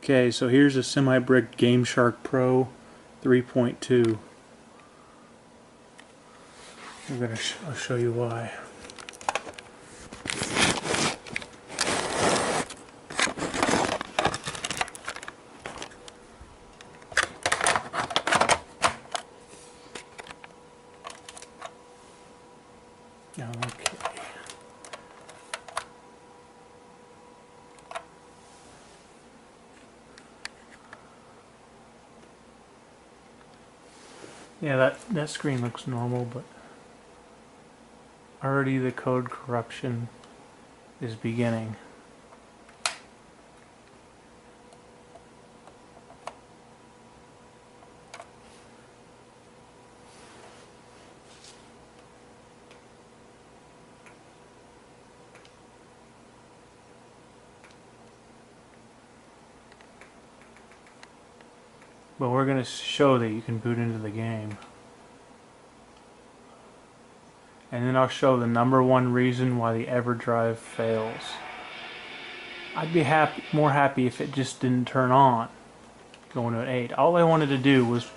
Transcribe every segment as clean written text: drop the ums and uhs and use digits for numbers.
Okay, so here's a semi-brick GameShark Pro 3.2. I'll show you why. Okay. Yeah, that screen looks normal, but already the code corruption is beginning. But we're going to show that you can boot into the game. And then I'll show the #1 reason why the Everdrive fails. I'd be more happy if it just didn't turn on going to an 8. All I wanted to do was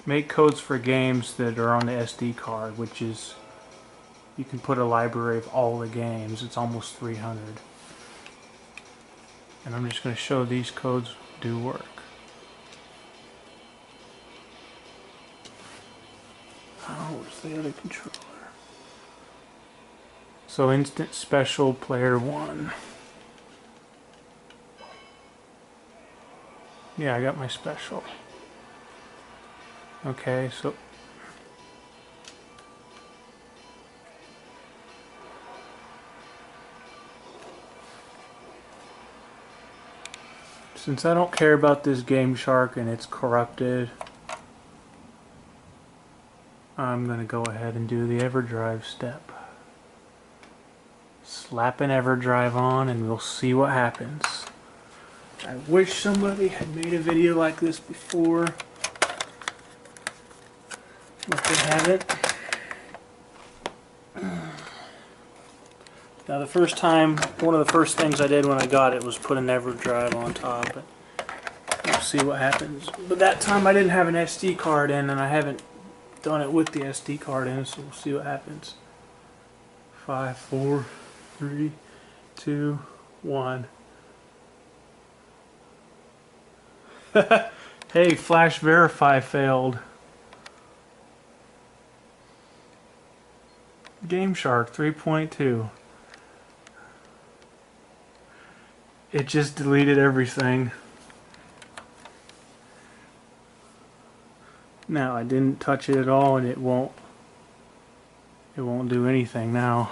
make codes for games that are on the SD card, which is, you can put a library of all the games. It's almost 300. And I'm just going to show these codes do work. Oh, where's the other controller? So Instant Special Player 1. Yeah, I got my special. Okay, so since I don't care about this GameShark and it's corrupted, I'm going to go ahead and do the Everdrive step. Slap an Everdrive on and we'll see what happens. I wish somebody had made a video like this before, but they haven't. Now the first time, one of the first things I did when I got it was put an Everdrive on top, but we'll see what happens. But that time I didn't have an SD card in, and I haven't done it with the SD card in, so we'll see what happens. 5, 4, 3, 2, 1. Hey, Flash Verify failed. GameShark 3.2. It just deleted everything. Now I didn't touch it at all, and it won't do anything now.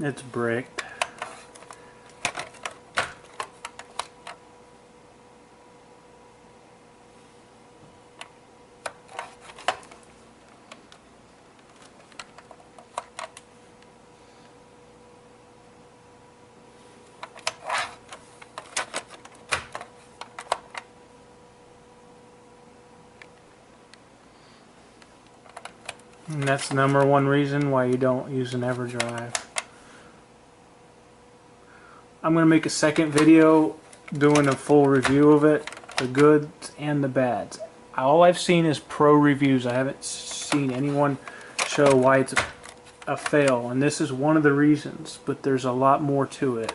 It's bricked. And that's the #1 reason why you don't use an Everdrive. I'm going to make a second video doing a full review of it, the goods and the bads. All I've seen is pro reviews. I haven't seen anyone show why it's a fail, and this is one of the reasons, but there's a lot more to it.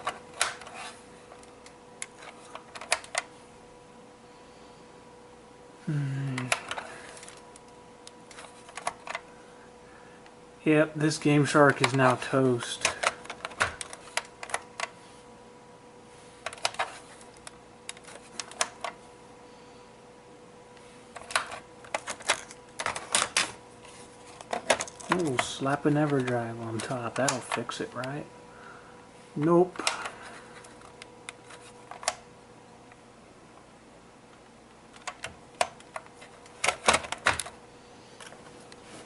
Yep, this GameShark is now toast. Ooh, slap an Everdrive on top. That'll fix it, right? Nope.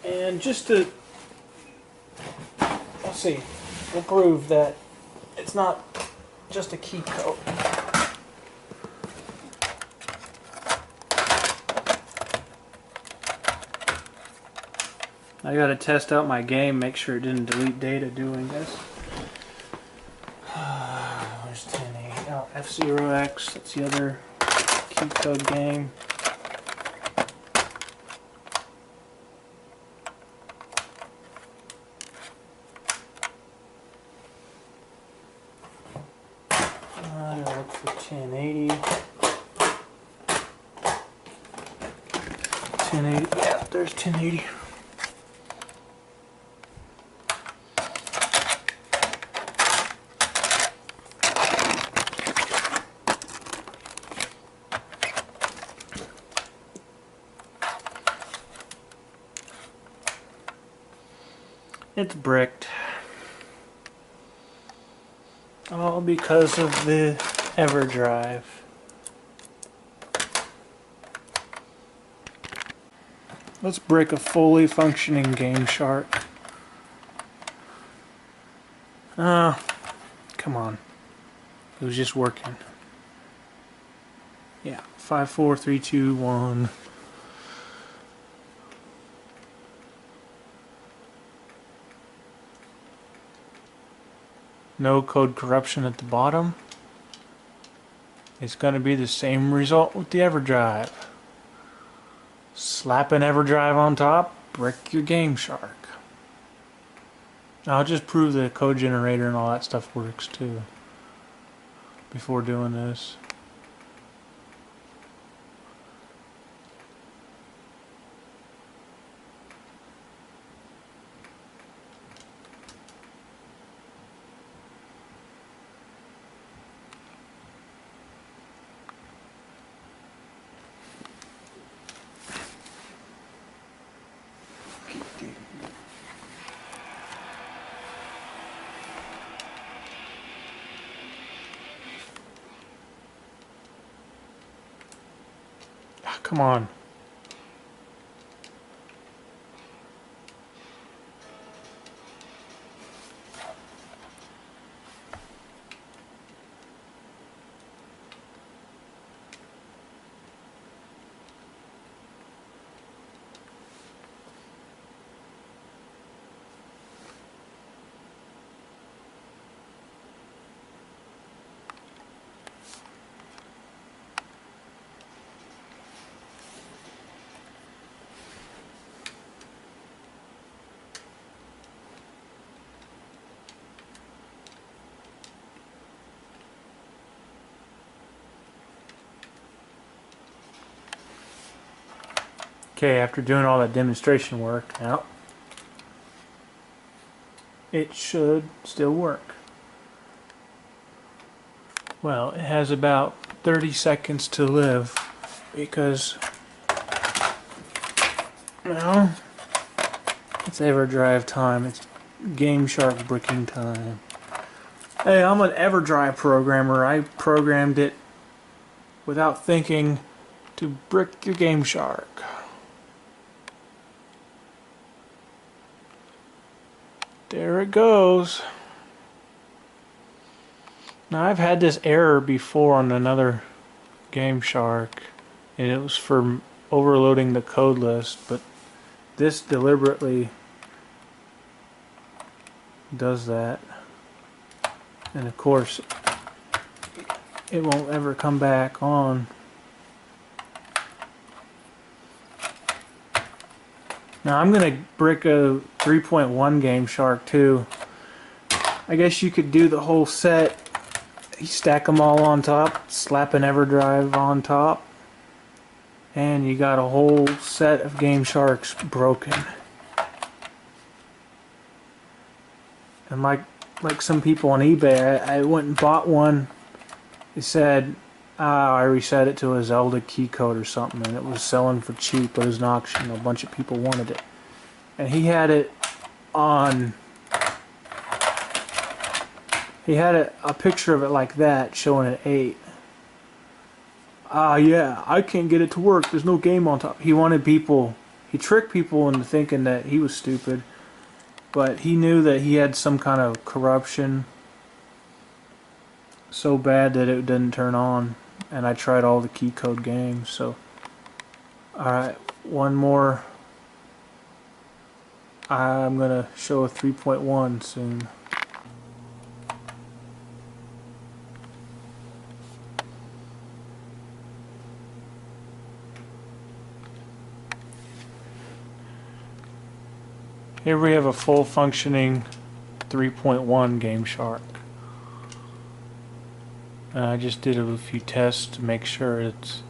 And just to see. We'll prove that it's not just a key code. I gotta test out my game, make sure it didn't delete data doing this. Where's 1080? Oh, F0X, that's the other key code game. I gotta look for 1080. 1080, yeah, there's 1080. It's bricked. All because of the Everdrive. Let's brick a fully functioning gameshark. Oh, come on. It was just working. Yeah, 5, 4, 3, 2, 1. No code corruption at the bottom. It's going to be the same result with the Everdrive. Slap an Everdrive on top, brick your gameshark. I'll just prove the code generator and all that stuff works too before doing this. Come on. Okay, after doing all that demonstration work, now it should still work. Well, it has about 30 seconds to live because now it's Everdrive time. It's gameshark bricking time. Hey, I'm an Everdrive programmer. I programmed it without thinking to brick your gameshark. There it goes. Now I've had this error before on another gameshark, and it was for overloading the code list, but this deliberately does that. And of course, it won't ever come back on. Now I'm gonna brick a 3.1 gameshark too. I guess you could do the whole set. You stack them all on top, slap an Everdrive on top, and you got a whole set of gamesharks broken. And like some people on eBay, I went and bought one. It said, I reset it to a Zelda key code or something, and it was selling for cheap. It was an auction. A bunch of people wanted it. And he had it on... He had a picture of it like that, showing it 8. Yeah, I can't get it to work. There's no game on top. He wanted people... He tricked people into thinking that he was stupid. but he knew that he had some kind of corruption so bad that it didn't turn on, and I tried all the key code games. So alright, one more. I'm gonna show a 3.1 soon. Here we have a full functioning 3.1 gameshark. And I just did a few tests to make sure it's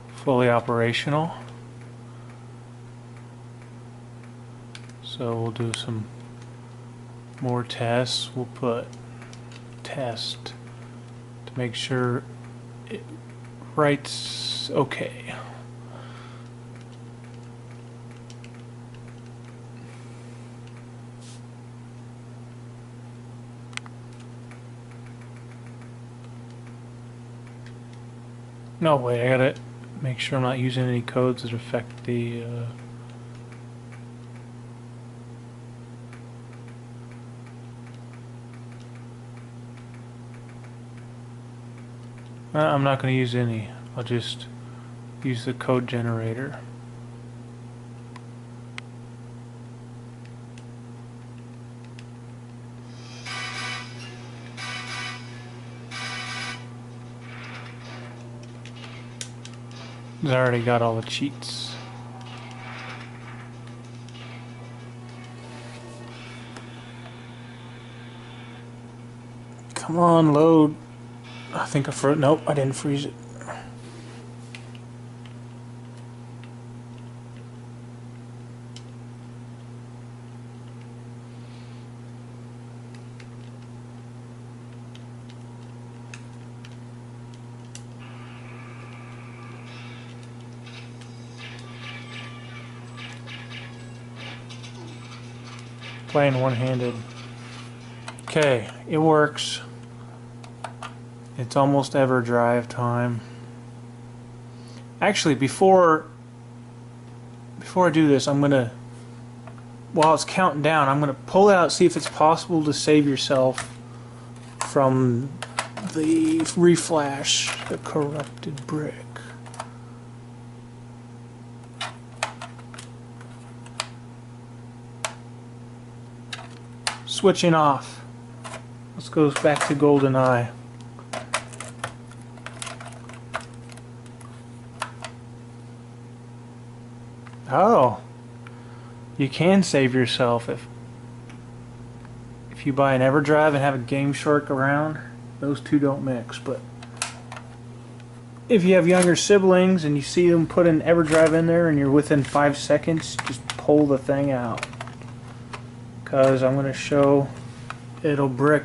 fully operational. So we'll do some more tests. We'll put test to make sure it writes okay. No, wait, I gotta make sure I'm not using any codes that affect the I'm not going to use any. I'll just use the code generator. I already got all the cheats. Come on, load. I think I froze. Nope, I didn't freeze it. Playing one-handed. Okay, it works. It's almost Everdrive time. Actually, before I do this, I'm gonna, while it's counting down, I'm gonna pull it out, see if it's possible to save yourself from the reflash, the corrupted brick. Switching off. Let's go back to GoldenEye. Oh, you can save yourself if you buy an Everdrive and have a gameshark around. Those two don't mix, but if you have younger siblings and you see them put an Everdrive in there and you're within 5 seconds, just pull the thing out. Because I'm going to show it'll brick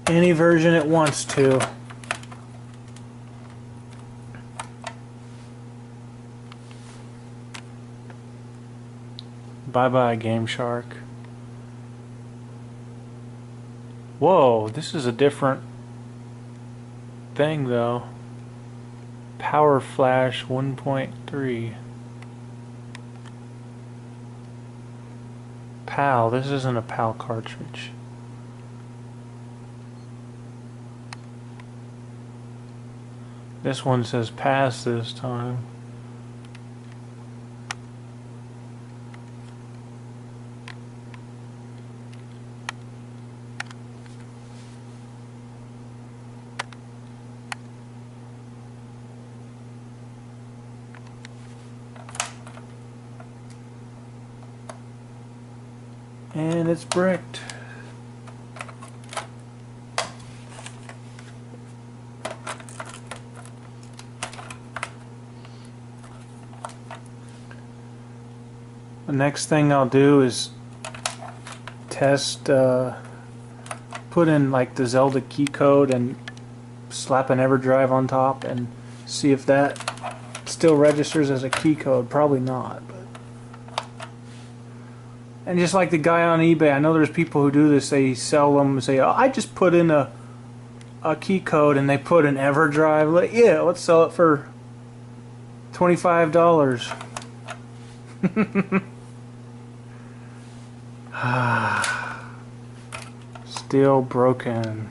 any version it wants to. Bye-bye, gameshark. Whoa, this is a different thing though. Power Flash 1.3. PAL, this isn't a PAL cartridge. This one says pass this time. And it's bricked. The next thing I'll do is test, put in like the Zelda key code and slap an Everdrive on top and see if that still registers as a key code. Probably not. And just like the guy on eBay, I know there's people who do this. They sell them and say, oh, I just put in a key code and they put an Everdrive. Like, yeah, let's sell it for $25. Still broken.